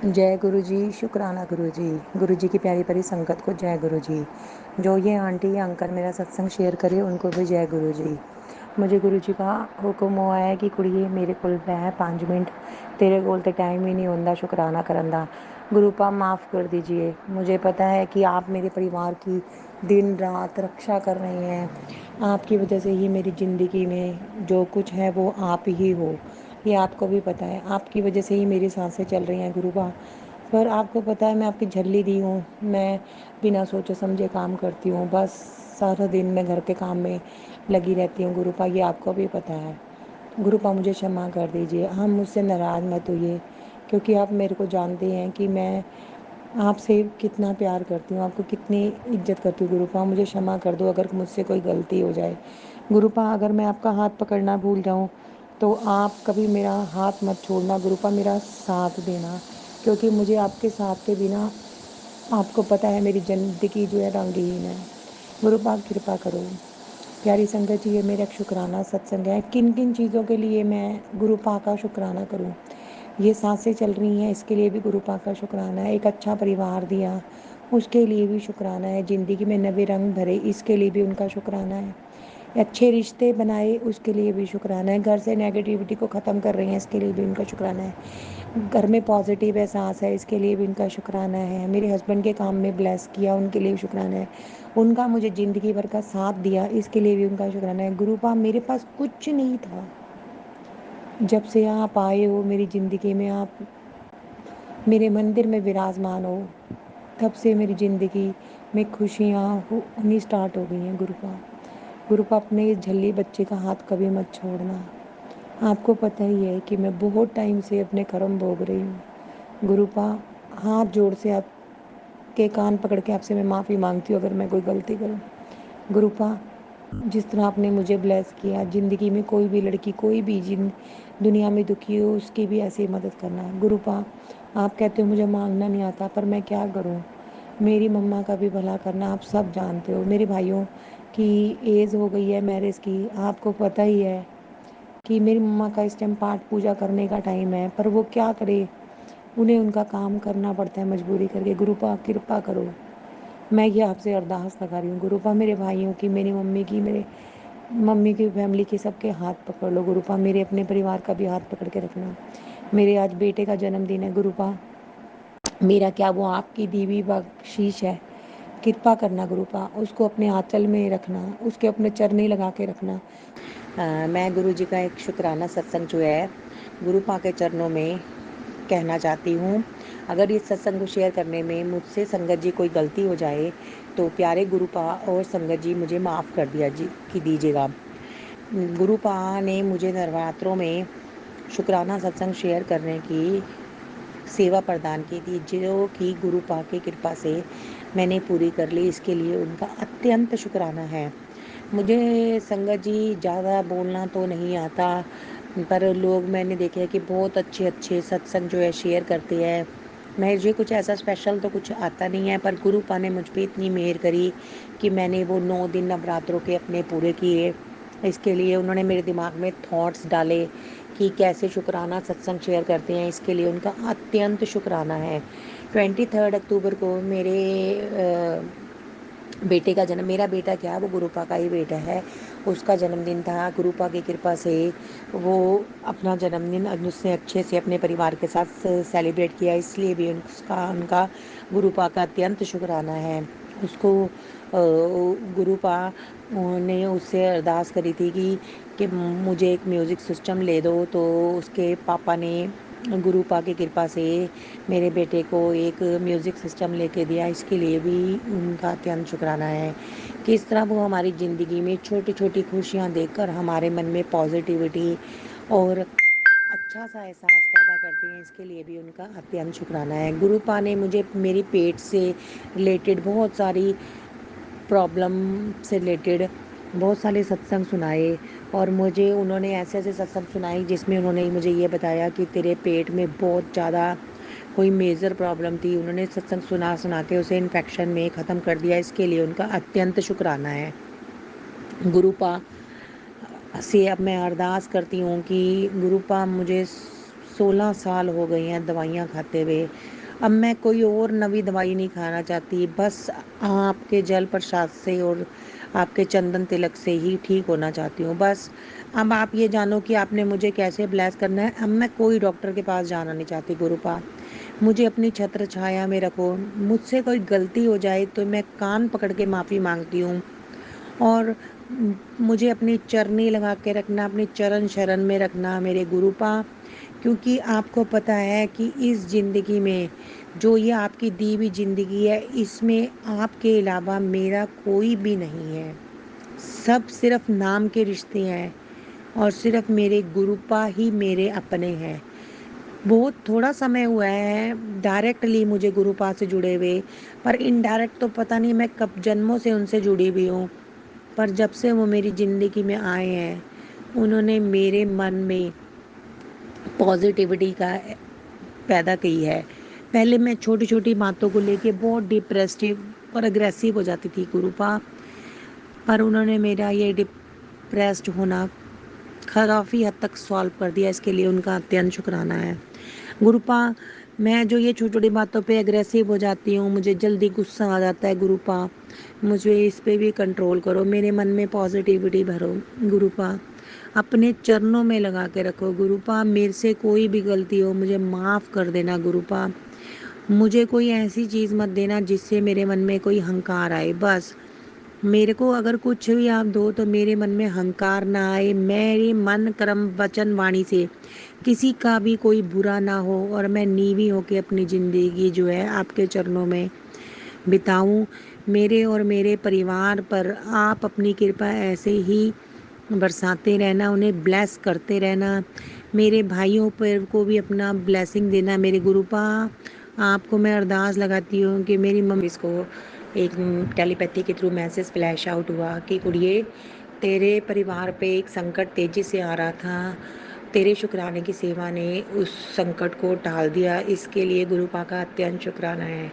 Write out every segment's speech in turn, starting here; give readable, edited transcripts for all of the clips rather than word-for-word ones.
जय गुरु जी, शुक्राना गुरु जी। गुरु जी की प्यारी प्यारी संगत को जय गुरु जी। जो ये आंटी या अंकल मेरा सत्संग शेयर करे उनको भी जय गुरु जी। मुझे गुरु जी का हुक्म हुआ है कि कुड़िए मेरे कोल बह 5 मिनट, तेरे कोल तो टाइम ही नहीं होता शुक्राना करन दा। गुरु पा माफ़ कर दीजिए। मुझे पता है कि आप मेरे परिवार की दिन रात रक्षा कर रहे हैं। आपकी वजह से ही मेरी ज़िंदगी में जो कुछ है वो आप ही हो, ये आपको भी पता है। आपकी वजह से ही मेरी सांसें चल रही हैं गुरुबा। पर आपको पता है मैं आपकी झल्ली दी हूँ। मैं बिना सोचे समझे काम करती हूँ, बस सारा दिन मैं घर के काम में लगी रहती हूँ गुरुपा, ये आपको भी पता है। गुरुपा मुझे क्षमा कर दीजिए, हम मुझसे नाराज़ मत होइए, क्योंकि आप मेरे को जानते हैं कि मैं आपसे कितना प्यार करती हूँ, आपको कितनी इज्जत करती हूँ। गुरुपा मुझे क्षमा कर दो अगर मुझसे कोई गलती हो जाए। गुरुपा अगर मैं आपका हाथ पकड़ना भूल जाऊँ तो आप कभी मेरा हाथ मत छोड़ना गुरुपा, मेरा साथ देना, क्योंकि मुझे आपके साथ के बिना आपको पता है मेरी ज़िंदगी जो है रंगहीन है। गुरुपा कृपा करो। प्यारी संगत जी, ये मेरा एक शुक्राना सत्संग है। किन किन चीज़ों के लिए मैं गुरुपा का शुक्राना करूं? ये सांसें चल रही हैं, इसके लिए भी गुरुपा का शुक्राना है। एक अच्छा परिवार दिया, उसके लिए भी शुक्राना है। ज़िंदगी में नए रंग भरे, इसके लिए भी उनका शुक्राना है। अच्छे रिश्ते बनाए, उसके लिए भी शुक्राना है। घर से नेगेटिविटी को ख़त्म कर रही हैं, इसके लिए भी उनका शुक्राना है। घर में पॉजिटिव एहसास है, इसके लिए भी उनका शुक्राना है। मेरे हस्बैंड के काम में ब्लेस किया, उनके लिए भी शुक्राना है। उनका मुझे ज़िंदगी भर का साथ दिया, इसके लिए भी उनका शुक्राना है। गुरुपा मेरे पास कुछ नहीं था, जब से आप आए हो मेरी ज़िंदगी में, आप मेरे मंदिर में विराजमान हो, तब से मेरी ज़िंदगी में खुशियाँ होनी स्टार्ट हो गई हैं गुरुपा। गुरुपा अपने इस झल्ली बच्चे का हाथ कभी मत छोड़ना। आपको पता ही है कि मैं बहुत टाइम से अपने कर्म भोग रही हूँ गुरुपा। हाथ जोड़ से आपके कान पकड़ के आपसे मैं माफ़ी मांगती हूँ अगर मैं कोई गलती करूँ गुरुपा। जिस तरह आपने मुझे ब्लेस किया, ज़िंदगी में कोई भी लड़की, कोई भी जिन दुनिया में दुखी हो उसकी भी ऐसी मदद करना गुरुपा। आप कहते हो मुझे मांगना नहीं आता, पर मैं क्या करूँ? मेरी मम्मा का भी भला करना आप सब जानते हो। मेरे भाइयों की एज हो गई है मैरिज की, आपको पता ही है कि मेरी मम्मा का इस टाइम पाठ पूजा करने का टाइम है, पर वो क्या करे, उन्हें उनका काम करना पड़ता है मजबूरी करके। गुरुपा कृपा करो, मैं ये आपसे अरदास लगा रही हूँ गुरुपा। मेरे भाइयों की, मेरी मम्मी की, मेरे मम्मी की फैमिली के सबके हाथ पकड़ लो गुरुपा। मेरे अपने परिवार का भी हाथ पकड़ के रखना। मेरे आज बेटे का जन्मदिन है गुरुपा, मेरा क्या वो आपकी दी हुई बख्शीश है। कृपा करना गुरुपा, उसको अपने आंचल में रखना, उसके अपने चरनी लगा के रखना। मैं गुरु जी का एक शुक्राना सत्संग जो है गुरुपा के चरणों में कहना चाहती हूँ। अगर इस सत्संग को शेयर करने में मुझसे संगत जी कोई गलती हो जाए तो प्यारे गुरुपा और संगत जी मुझे माफ़ कर दिया जी की दीजिएगा। गुरुपा ने मुझे नवरात्रों में शुक्राना सत्संग शेयर करने की सेवा प्रदान की थी, जो कि गुरुपा की कृपा से मैंने पूरी कर ली। इसके लिए उनका अत्यंत शुक्राना है। मुझे संगत जी ज़्यादा बोलना तो नहीं आता, पर लोग मैंने देखे हैं कि बहुत अच्छे अच्छे सत्संग जो है शेयर करते हैं। मुझे कुछ ऐसा स्पेशल तो कुछ आता नहीं है, पर गुरुपा ने मुझ पे इतनी मेहर करी कि मैंने वो 9 दिन नवरात्रों के अपने पूरे किए। इसके लिए उन्होंने मेरे दिमाग में थॉट्स डाले कि कैसे शुक्राना सत्संग शेयर करते हैं, इसके लिए उनका अत्यंत शुक्राना है। 23 अक्टूबर को मेरे बेटे का जन्म, मेरा बेटा क्या वो गुरुपा का ही बेटा है, उसका जन्मदिन था। गुरुपा की कृपा से वो अपना जन्मदिन उसने अच्छे से अपने परिवार के साथ सेलिब्रेट किया, इसलिए भी उसका उनका गुरुपा का अत्यंत शुक्राना है। उसको गुरुपा ने उससे अरदास करी थी कि मुझे एक म्यूज़िक सिस्टम ले दो, तो उसके पापा ने गुरुपा की कृपा से मेरे बेटे को एक म्यूज़िक सिस्टम लेके दिया। इसके लिए भी उनका अत्यंत शुक्राना है। किस तरह वो हमारी ज़िंदगी में छोटी छोटी खुशियाँ देखकर हमारे मन में पॉजिटिविटी और अच्छा सा एहसास पैदा करते हैं, इसके लिए भी उनका अत्यंत शुक्राना है। गुरुपा ने मुझे मेरी पेट से रिलेटेड बहुत सारी प्रॉब्लम से रिलेटेड बहुत सारे सत्संग सुनाए, और मुझे उन्होंने ऐसे ऐसे सत्संग सुनाए जिसमें उन्होंने मुझे ये बताया कि तेरे पेट में बहुत ज़्यादा कोई मेजर प्रॉब्लम थी। उन्होंने सत्संग सुना सुना के उसे इन्फेक्शन में ख़त्म कर दिया, इसके लिए उनका अत्यंत शुक्राना है। गुरुपा से अब मैं अरदास करती हूँ कि गुरुपा मुझे 16 साल हो गए हैं दवाइयाँ खाते हुए। अब मैं कोई और नवी दवाई नहीं खाना चाहती, बस आपके जल प्रसाद से और आपके चंदन तिलक से ही ठीक होना चाहती हूँ। बस अब आप ये जानो कि आपने मुझे कैसे ब्लेस करना है। अब मैं कोई डॉक्टर के पास जाना नहीं चाहती गुरुपाद। मुझे अपनी छत्र छाया में रखो। मुझसे कोई गलती हो जाए तो मैं कान पकड़ के माफ़ी माँगती हूँ। और मुझे अपनी चरनी लगा के रखना, अपनी चरण शरण में रखना मेरे गुरुपा। क्योंकि आपको पता है कि इस ज़िंदगी में जो ये आपकी दी हुई ज़िंदगी है, इसमें आपके अलावा मेरा कोई भी नहीं है। सब सिर्फ नाम के रिश्ते हैं और सिर्फ मेरे गुरुपा ही मेरे अपने हैं। बहुत थोड़ा समय हुआ है डायरेक्टली मुझे गुरुपा से जुड़े हुए, पर इनडायरेक्ट तो पता नहीं मैं कब जन्मों से उनसे जुड़ी हुई हूँ। पर जब से वो मेरी ज़िंदगी में आए हैं, उन्होंने मेरे मन में पॉजिटिविटी का पैदा की है। पहले मैं छोटी-छोटी बातों को लेके बहुत डिप्रेसिव और अग्रेसिव हो जाती थी गुरुपा, पर उन्होंने मेरा ये डिप्रेस्ड होना काफ़ी हद तक सॉल्व कर दिया। इसके लिए उनका अत्यंत शुक्राना है। गुरुपा, मैं जो ये छोटी-छोटी बातों पे अग्रेसिव हो जाती हूँ, मुझे जल्दी गुस्सा आ जाता है गुरुपा, मुझे इस पे भी कंट्रोल करो, मेरे मन में पॉजिटिविटी भरो गुरुपा। अपने चरणों में लगा के रखो गुरुपा। मेरे से कोई भी गलती हो मुझे माफ़ कर देना गुरुपा। मुझे कोई ऐसी चीज़ मत देना जिससे मेरे मन में कोई हंकार आए। बस मेरे को अगर कुछ भी आप दो तो मेरे मन में हंकार ना आए, मेरे मन कर्म वचन वाणी से किसी का भी कोई बुरा ना हो और मैं नीवी होके अपनी ज़िंदगी जो है आपके चरणों में बिताऊं। मेरे और मेरे परिवार पर आप अपनी कृपा ऐसे ही बरसाते रहना, उन्हें ब्लेस करते रहना। मेरे भाइयों पर को भी अपना ब्लेसिंग देना मेरे गुरुपा। आपको मैं अरदास लगाती हूँ कि मेरी मम्मी इसको एक टेलीपैथी के थ्रू मैसेज फ्लैश आउट हुआ कि कुड़िए, तेरे परिवार पे एक संकट तेजी से आ रहा था, तेरे शुक्राने की सेवा ने उस संकट को टाल दिया। इसके लिए गुरुपा का अत्यंत शुक्राना है।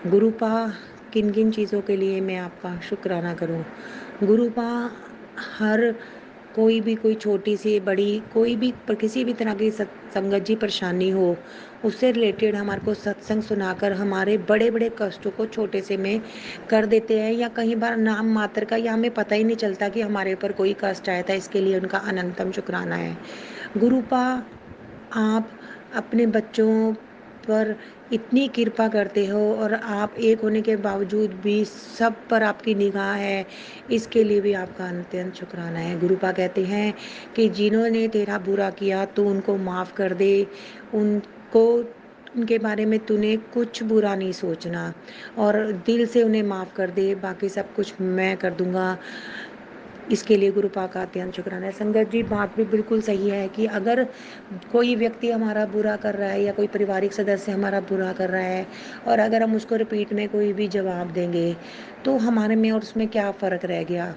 गुरुपा, किन किन चीज़ों के लिए मैं आपका शुक्राना करूं? गुरुपा, हर कोई छोटी सी बड़ी कोई भी पर किसी भी तरह की संगत जी परेशानी हो, उससे रिलेटेड हमारे को सत्संग सुनाकर हमारे बड़े बड़े कष्टों को छोटे से में कर देते हैं, या कई बार नाम मात्र का, या हमें पता ही नहीं चलता कि हमारे ऊपर कोई कष्ट आया था। इसके लिए उनका अनंतम शुक्राना है। गुरुपा, आप अपने बच्चों पर इतनी कृपा करते हो और आप एक होने के बावजूद भी सब पर आपकी निगाह है, इसके लिए भी आपका अत्यंत शुक्राना है। गुरुपा कहते हैं कि जिन्होंने तेरा बुरा किया तो उनको माफ़ कर दे, उनको उनके बारे में तूने कुछ बुरा नहीं सोचना और दिल से उन्हें माफ़ कर दे, बाकी सब कुछ मैं कर दूंगा। इसके लिए गुरुपा का अत्यंत शुक्राना है। संगत जी, बात भी बिल्कुल सही है कि अगर कोई व्यक्ति हमारा बुरा कर रहा है या कोई पारिवारिक सदस्य हमारा बुरा कर रहा है और अगर हम उसको रिपीट में कोई भी जवाब देंगे तो हमारे में और उसमें क्या फ़र्क रह गया।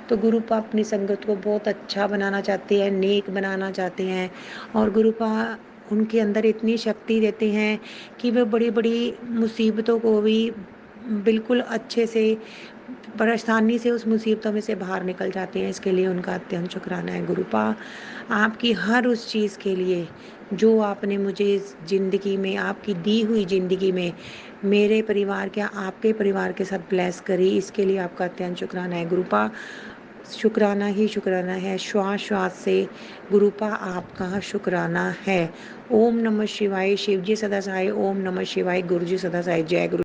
तो गुरुपा अपनी संगत को बहुत अच्छा बनाना चाहते हैं, नेक बनाना चाहते हैं, और गुरुपा उनके अंदर इतनी शक्ति देते हैं कि वे बड़ी बड़ी मुसीबतों को भी बिल्कुल अच्छे से परेशानी से उस मुसीबतों में से बाहर निकल जाते हैं। इसके लिए उनका अत्यंत शुक्राना है। गुरुपा, आपकी हर उस चीज़ के लिए जो आपने मुझे इस ज़िंदगी में, आपकी दी हुई ज़िंदगी में मेरे परिवार क्या आपके परिवार के साथ ब्लेस करी, इसके लिए आपका अत्यंत शुक्राना है गुरुपा। शुक्राना ही शुक्राना है, श्वास श्वास से गुरुपा आपका शुक्राना है। ओम नमः शिवाय। शिव जी सदा सहाय। ओम नमः शिवाय। गुरु जी सदा सहाय। जय गुरु।